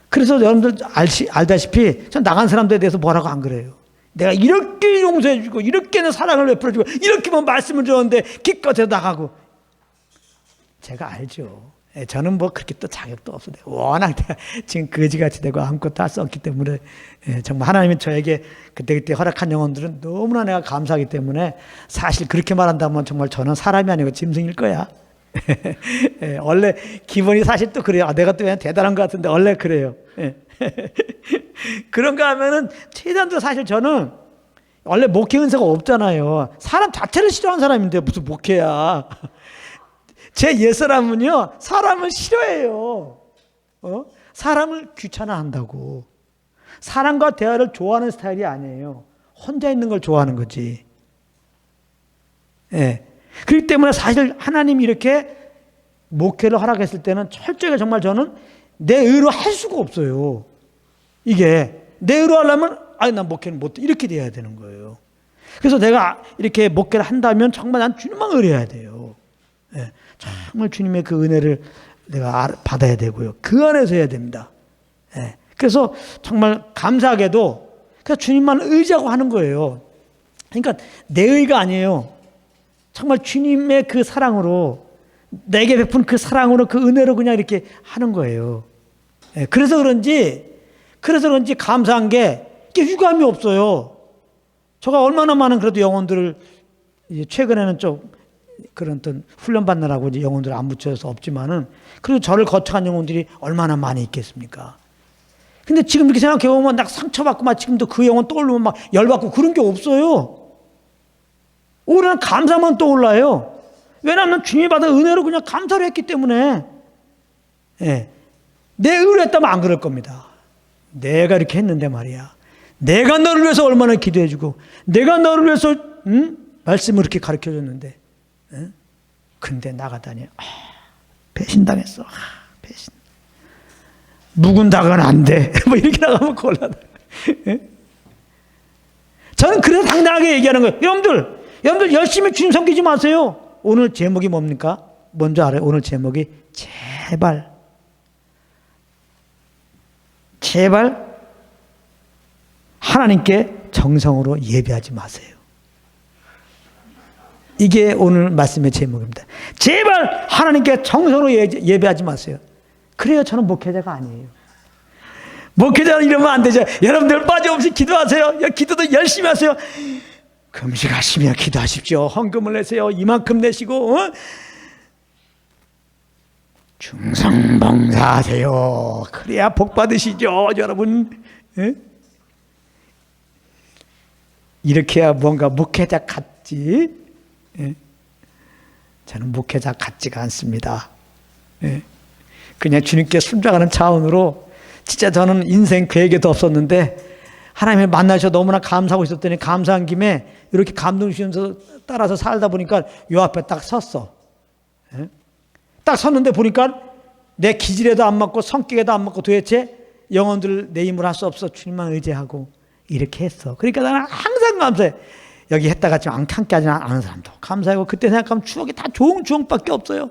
그래서 여러분들 알다시피 전 나간 사람들에 대해서 뭐라고 안 그래요. 내가 이렇게 용서해주고 이렇게 사랑을 베풀어주고 이렇게 말씀을 줬는데 기껏해서 나가고. 제가 알죠. 저는 그렇게 또 자격도 없어요. 워낙 내가 지금 거지같이 되고 아무것도 할 수 없기 때문에 정말 하나님이 저에게 그때 허락한 영혼들은 너무나 내가 감사하기 때문에 사실 그렇게 말한다면 정말 저는 사람이 아니고 짐승일 거야. 원래 기본이 사실 또 그래요. 내가 또 그냥 대단한 것 같은데 원래 그래요. 그런가 하면은 최대한도 사실 저는 원래 목회 은사가 없잖아요. 사람 자체를 싫어하는 사람인데 무슨 목회야. 제 옛사람은요 사람을 싫어해요. 사람을 귀찮아한다고. 사람과 대화를 좋아하는 스타일이 아니에요. 혼자 있는 걸 좋아하는 거지. 그렇기 때문에 사실 하나님이 이렇게 목회를 허락했을 때는 철저하게 정말 저는 내 의로 할 수가 없어요. 이게 내 의로 하려면 난 목회는 못해 이렇게 돼야 되는 거예요. 그래서 내가 이렇게 목회를 한다면 정말 난 주님만 의뢰해야 돼요. 정말 주님의 그 은혜를 내가 받아야 되고요. 그 안에서 해야 됩니다. 그래서 정말 감사하게도 그래서 주님만 의지하고 하는 거예요. 그러니까 내 의가 아니에요. 정말 주님의 그 사랑으로 내게 베푼 그 사랑으로 그 은혜로 그냥 이렇게 하는 거예요. 그래서 그런지 감사한 게 유감이 없어요. 제가 얼마나 많은 그래도 영혼들을 최근에는 좀 그런 어떤 훈련 받느라고 이제 영혼들을 안 붙여서 없지만은 그래도 저를 거쳐간 영혼들이 얼마나 많이 있겠습니까? 근데 지금 이렇게 생각해 보면 막 상처받고 막 지금도 그 영혼 떠오르면 막 열받고 그런 게 없어요. 오히려 감사만 떠올라요. 왜냐하면 주님이 받은 은혜로 그냥 감사를 했기 때문에. 내 의로 했다면 안 그럴 겁니다. 내가 이렇게 했는데 말이야. 내가 너를 위해서 얼마나 기도해주고 내가 너를 위해서 말씀을 이렇게 가르쳐줬는데 근데 나가다니 배신당했어. 배신. 묵은 닭은 안 돼. 이렇게 나가면 곤란해. 저는 그래서 당당하게 얘기하는 거예요. 여러분들 열심히 주님 섬기지 마세요. 오늘 제목이 뭡니까? 뭔지 알아요? 오늘 제목이 제발 하나님께 정성으로 예배하지 마세요. 이게 오늘 말씀의 제목입니다. 제발 하나님께 정성으로 예배하지 마세요. 그래요. 저는 목회자가 아니에요. 목회자는 이러면 안 되죠. 여러분들 빠짐없이 기도하세요. 기도도 열심히 하세요. 금식하시며 기도하십시오. 헌금을 내세요. 이만큼 내시고 충성봉사하세요. 그래야 복 받으시죠, 여러분. 이렇게 해야 뭔가 목회자 같지. 저는 목회자 같지가 않습니다. 그냥 주님께 순종하는 차원으로 진짜 저는 인생 계획에도 없었는데 하나님을 만나셔서 너무나 감사하고 있었더니 감사한 김에 이렇게 감동 주시면서 따라서 살다 보니까 요 앞에 딱 섰어. 딱 섰는데 보니까 내 기질에도 안 맞고 성격에도 안 맞고 도대체 영혼들 내 힘으로 할 수 없어. 주님만 의지하고 이렇게 했어. 그러니까 나는 항상 감사해. 여기 했다가 지금 함께 하지 않은 사람도 감사하고 그때 생각하면 추억이 다 좋은 추억밖에 없어요.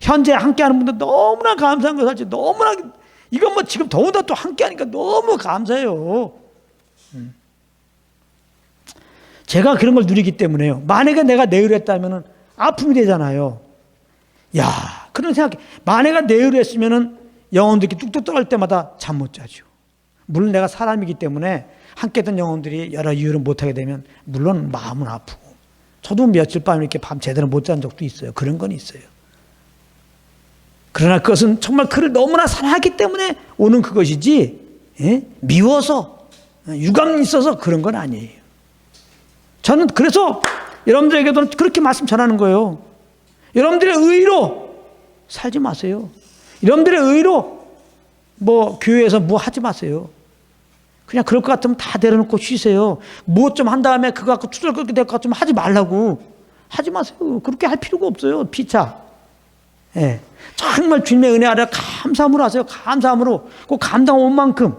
현재 함께하는 분들 너무나 감사한 거 사실 너무나 이건 뭐 지금 더군다나 또 함께하니까 너무 감사해요. 제가 그런 걸 누리기 때문에요. 만약에 내가 내 의로 했다면 아픔이 되잖아요. 야, 그런 생각해. 만약에 내 의로 했으면 영혼들이 뚝뚝 떨어질 때마다 잠 못 자죠. 물론 내가 사람이기 때문에 함께 했던 영혼들이 여러 이유로 못하게 되면 물론 마음은 아프고 저도 며칠 밤 이렇게 밤 제대로 못 잔 적도 있어요. 그런 건 있어요. 그러나 그것은 정말 그를 너무나 사랑하기 때문에 오는 그것이지, 미워서, 유감이 있어서 그런 건 아니에요. 저는 그래서 여러분들에게도 그렇게 말씀 전하는 거예요. 여러분들의 의로 살지 마세요. 여러분들의 의로 교회에서 뭐 하지 마세요. 그냥 그럴 것 같으면 다 내려놓고 쉬세요. 무엇 좀 한 다음에 그거 갖고 투덜 끓게 될 것 같으면 하지 말라고. 하지 마세요. 그렇게 할 필요가 없어요. 피차. 예. 정말 주님의 은혜 아래 감사함으로 하세요. 감사함으로. 꼭 감당 온 만큼.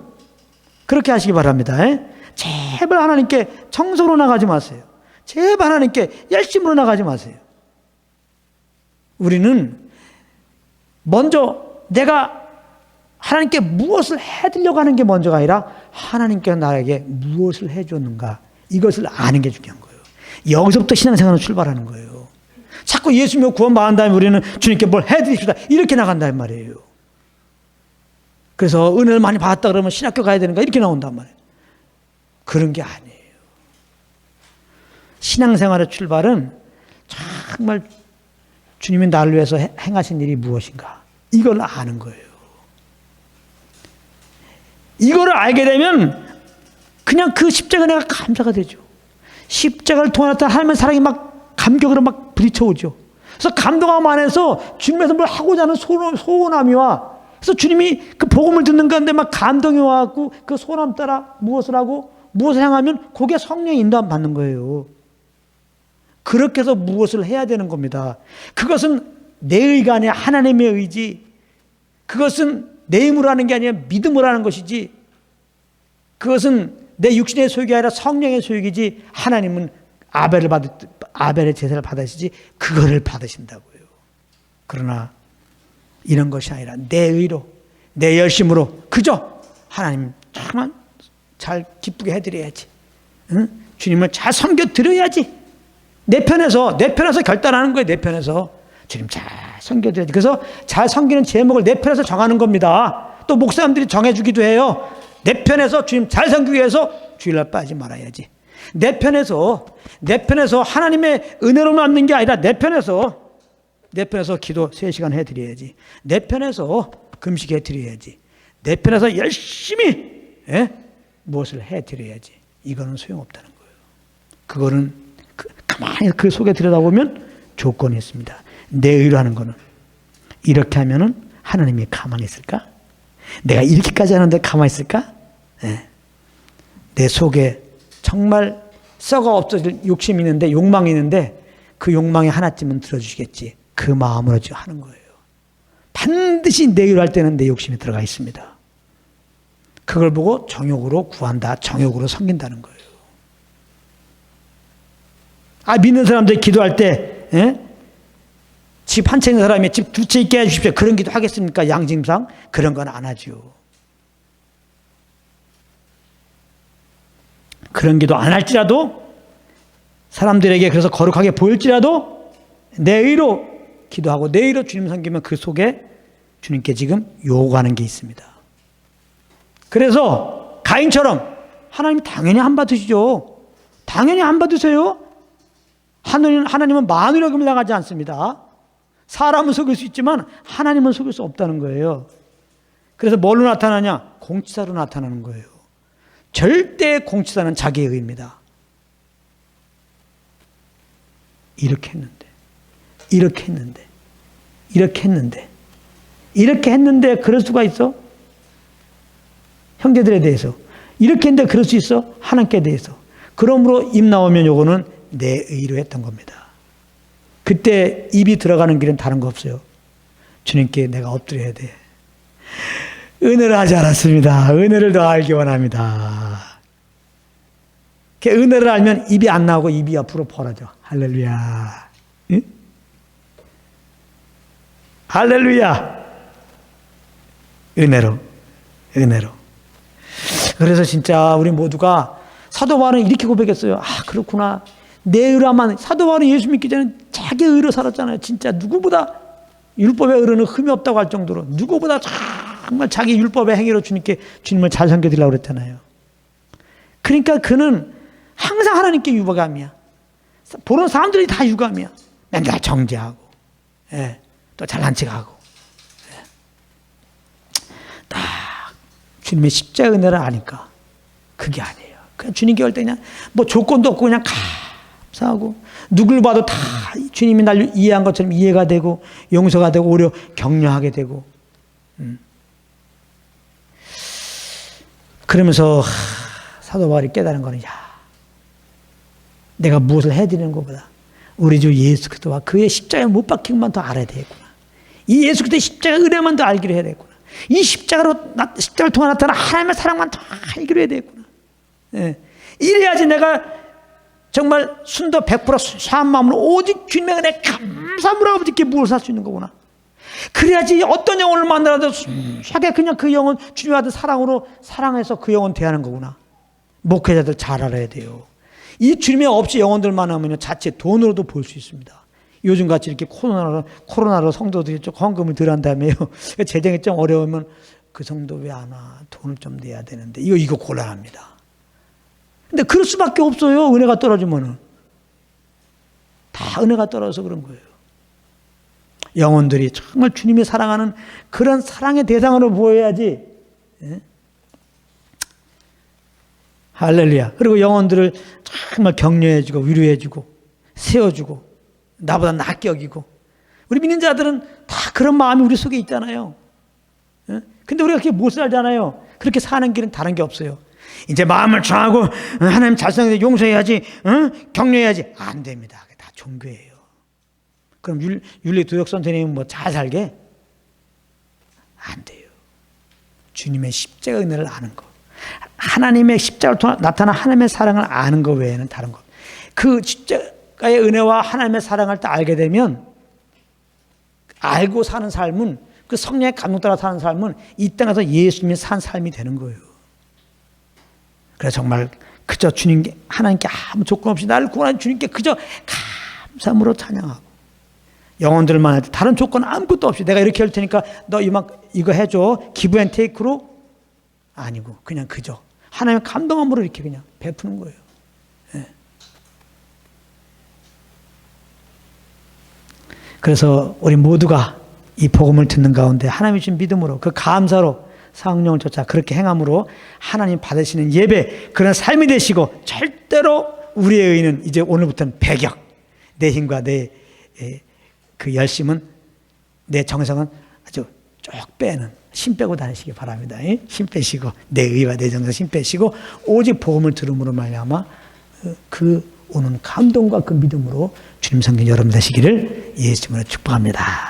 그렇게 하시기 바랍니다. 예? 제발 하나님께 청소로 나가지 마세요. 제발 하나님께 열심으로 나가지 마세요. 우리는 먼저 내가 하나님께 무엇을 해드리려고 하는 게 먼저가 아니라 하나님께서 나에게 무엇을 해줬는가, 이것을 아는 게 중요한 거예요. 여기서부터 신앙생활은 출발하는 거예요. 자꾸 예수님을 구원받은 다음에 우리는 주님께 뭘 해드립시다 이렇게 나간단 말이에요. 그래서 은혜를 많이 받았다 그러면 신학교 가야 되는가 이렇게 나온단 말이에요. 그런 게 아니에요. 신앙생활의 출발은 정말 주님이 나를 위해서 행하신 일이 무엇인가, 이걸 아는 거예요. 이거를 알게 되면 그냥 그 십자가 내가 감사가 되죠. 십자가를 통해 하나님의 사랑이 막 감격으로 막 부딪혀오죠. 그래서 감동함 안에서 주님에서 뭘 하고자 하는 소원함이 와. 그래서 주님이 그 복음을 듣는 가운데 막 감동이 와갖고 그 소원함 따라 무엇을 하고 무엇을 향하면 거기에 성령의 인도함 받는 거예요. 그렇게 해서 무엇을 해야 되는 겁니다. 그것은 내 의가 아니라 하나님의 의지, 그것은 내 힘으로 하는 게 아니라 믿음으로 하는 것이지, 그것은 내 육신의 소욕이 아니라 성령의 소욕이지, 하나님은 아벨의 제사를 받으시지 그거를 받으신다고요. 그러나 이런 것이 아니라 내 의로, 내 열심으로 그저 하나님 정말 잘 기쁘게 해드려야지, 응? 주님을 잘 섬겨드려야지, 내 편에서 결단하는 거예요. 내 편에서 주님 잘 섬겨드려야지. 그래서 잘 섬기는 제목을 내 편에서 정하는 겁니다. 또 목사님들이 정해주기도 해요. 내 편에서 주님 잘 섬기기 위해서 주일날 빠지지 말아야지. 내 편에서 하나님의 은혜로 남는 게 아니라 내 편에서 기도 3시간 해드려야지. 내 편에서 금식 해드려야지. 내 편에서 열심히 무엇을 해드려야지. 이거는 소용없다는 거예요. 그거는 가만히 그 속에 들여다보면 조건이 있습니다. 내 의로 하는 거는 이렇게 하면은 하나님이 가만히 있을까? 내가 이렇게까지 하는데 가만히 있을까? 내 속에 정말 썩어 없어질 욕심이 있는데, 욕망이 있는데 그 욕망이 하나쯤은 들어주시겠지. 그 마음으로 하는 거예요. 반드시 내 의로 할 때는 내 욕심이 들어가 있습니다. 그걸 보고 정욕으로 구한다, 정욕으로 섬긴다는 거예요. 믿는 사람들 기도할 때 집 한 채 있는 사람이 집 2채 있게 해주십시오, 그런 기도 하겠습니까? 양심상 그런 건 안 하죠. 그런 기도 안 할지라도, 사람들에게 그래서 거룩하게 보일지라도 내 의로 기도하고 내 의로 주님 섬기면 그 속에 주님께 지금 요구하는 게 있습니다. 그래서 가인처럼 하나님 당연히 안 받으시죠. 당연히 안 받으세요. 하나님은 만유력을 당하지 않습니다. 사람은 속일 수 있지만 하나님은 속일 수 없다는 거예요. 그래서 뭘로 나타나냐? 공치사로 나타나는 거예요. 절대 공치사는 자기의 의입니다. 이렇게 했는데 그럴 수가 있어? 형제들에 대해서 이렇게 했는데 그럴 수 있어? 하나님께 대해서. 그러므로 입 나오면 요거는 내 의로 했던 겁니다. 그때 입이 들어가는 길은 다른 거 없어요. 주님께 내가 엎드려야 돼. 은혜를 하지 않았습니다. 은혜를 더 알기 원합니다. 은혜를 알면 입이 안 나오고 입이 앞으로 벌어져. 할렐루야. 응? 할렐루야. 은혜로. 그래서 진짜 우리 모두가, 사도 바울은 이렇게 고백했어요. 그렇구나. 내 의로만. 사도 바울은 예수 믿기 전에 자기 의로 살았잖아요. 진짜 누구보다 율법의 의로는 흠이 없다고 할 정도로 누구보다 정말 자기 율법의 행위로 주님을 잘 섬겨드리려고 그랬잖아요. 그러니까 그는 항상 하나님께 유감이야. 보는 사람들이 다 유감이야. 맨날 정죄하고, 또 잘난 척하고, 주님의 십자가 은혜를 아니까. 그게 아니에요. 그냥 주님께 올 때 그냥 뭐 조건도 없고 그냥 감사하고 누굴 봐도 다 주님이 날 이해한 것처럼 이해가 되고 용서가 되고 오히려 격려하게 되고 그러면서 사도 바울이 깨달은 거는 내가 무엇을 해드리는 것보다 우리 주 예수 그리스도와 그의 십자가에 못 박힌 것만 더 알아야 되겠구나. 이 예수 그리스도의 십자가 은혜만 더 알기로 해야 되겠구나. 이 십자가를 통해 나타난 하나님의 사랑만 더 알기로 해야 되겠구나. 예. 이래야지 내가 정말 순도 100% 순수한 마음으로 오직 주님의 은혜 감사함으로 아버지께 무엇을 할 수 있는 거구나. 그래야지 어떤 영혼을 만나도 순수하게 그냥 그 영혼 주님 받은 사랑으로 사랑해서 그 영혼 대하는 거구나. 목회자들 잘 알아야 돼요. 이 주님의 없이 영혼들 만나면 자체 돈으로도 볼 수 있습니다. 요즘같이 이렇게 코로나로 성도들이 좀 헌금을 덜 한다며요. 재정이 좀 어려우면 그 성도 왜 안 와? 돈을 좀 내야 되는데 이거 곤란합니다. 근데 그럴 수밖에 없어요. 은혜가 떨어지면은 다 은혜가 떨어져서 그런 거예요. 영혼들이 정말 주님이 사랑하는 그런 사랑의 대상으로 보여야지. 예? 할렐루야. 그리고 영혼들을 정말 격려해주고 위로해주고 세워주고 나보다 낫게 여기고 우리 믿는 자들은 다 그런 마음이 우리 속에 있잖아요. 예? 근데 우리가 그렇게 못 살잖아요. 그렇게 사는 길은 다른 게 없어요. 이제 마음을 정하고 하나님 잘생겨서 용서해야지, 격려해야지. 안 됩니다. 다 종교예요. 그럼 윤리도덕 선생님은 뭐 잘 살게? 안 돼요. 주님의 십자가 은혜를 아는 거. 하나님의 십자가를 통해 나타난 하나님의 사랑을 아는 것 외에는 다른 것. 그 십자가의 은혜와 하나님의 사랑을 딱 알게 되면 알고 사는 삶은 그 성령의 감동 따라 사는 삶은 이 땅에서 예수님이 산 삶이 되는 거예요. 그래서 정말 그저 주님께 하나님께 아무 조건 없이 나를 구원한 주님께 그저 감사함으로 찬양하고 영혼들만 할 때 다른 조건 아무것도 없이 내가 이렇게 할 테니까 너 이거 해줘 기브 앤 테이크로 아니고 그냥 그저 하나님의 감동함으로 이렇게 그냥 베푸는 거예요. 예. 그래서 우리 모두가 이 복음을 듣는 가운데 하나님이 주신 믿음으로 그 감사로 성령을 쫓아 그렇게 행함으로 하나님 받으시는 예배 그런 삶이 되시고 절대로 우리의 의는 이제 오늘부터는 배격 내 힘과 내 그 열심은 내 정성은 아주 쭉 빼는 힘 빼고 다니시기 바랍니다. 힘 빼시고 내 의와 내 정성 힘 빼시고 오직 복음을 들음으로 말미암아 그 오는 감동과 그 믿음으로 주님 섬긴 여러분 되시기를 예수님으로 축복합니다.